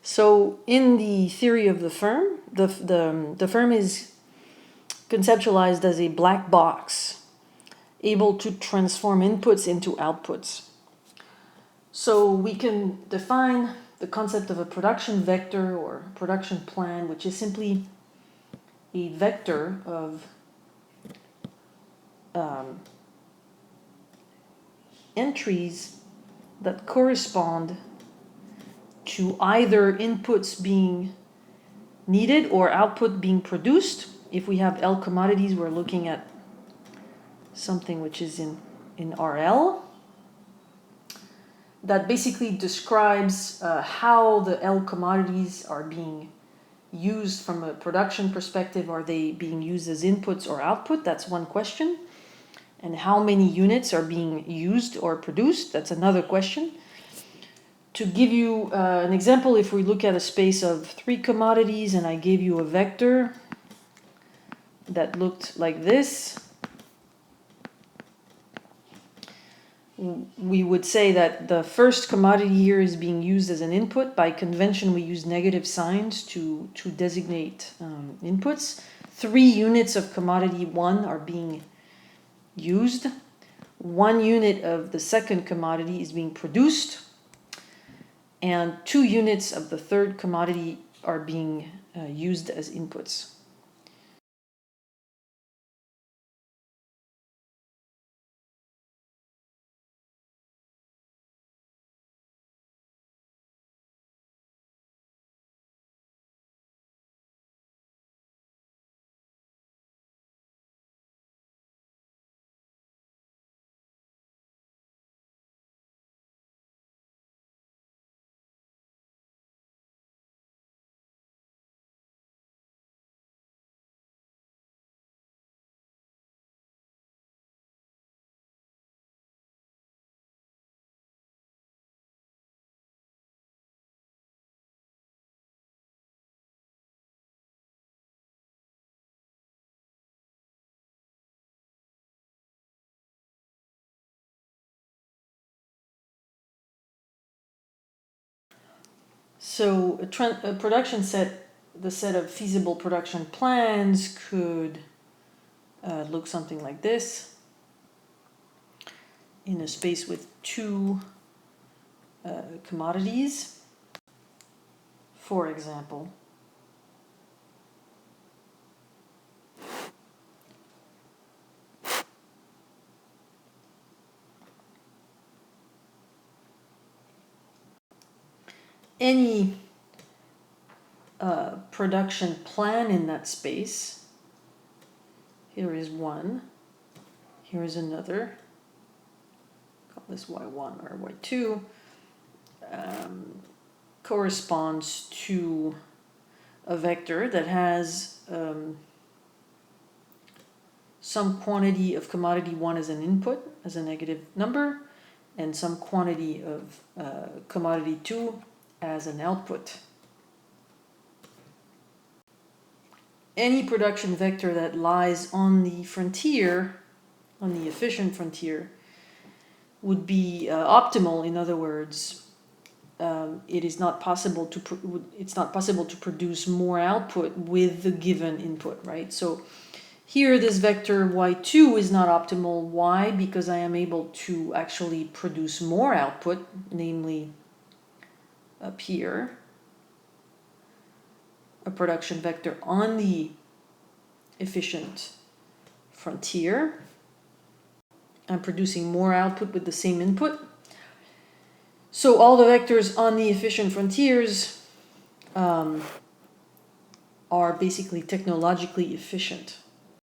So in the theory of the firm, the firm is conceptualized as a black box, able to transform inputs into outputs. So we can define the concept of a production vector or production plan, which is simply a vector of entries that correspond to either inputs being needed or output being produced. If we have L commodities, we're looking at something which is in RL. That basically describes how the L commodities are being used from a production perspective. Are they being used as inputs or output? That's one question. And how many units are being used or produced? That's another question. To give you an example, if we look at a space of 3 commodities and I gave you a vector that looked like this, we would say that the first commodity here is being used as an input. By convention, we use negative signs to designate inputs. 3 units of commodity 1 are being used. 1 unit of the second commodity is being produced. And 2 units of the third commodity are being used as inputs. So a production set, the set of feasible production plans could look something like this. In a space with 2 commodities, for example. Any production plan in that space, here is 1, here is another, call this y1 or y2, corresponds to a vector that has some quantity of commodity 1 as an input, as a negative number, and some quantity of commodity 2 as an output. Any production vector that lies on the frontier, on the efficient frontier, would be optimal. In other words, it's not possible to produce more output with the given input, right? So here this vector y2 is not optimal. Why? Because I am able to actually produce more output, namely up here, a production vector on the efficient frontier. I'm producing more output with the same input. So all the vectors on the efficient frontiers are basically technologically efficient.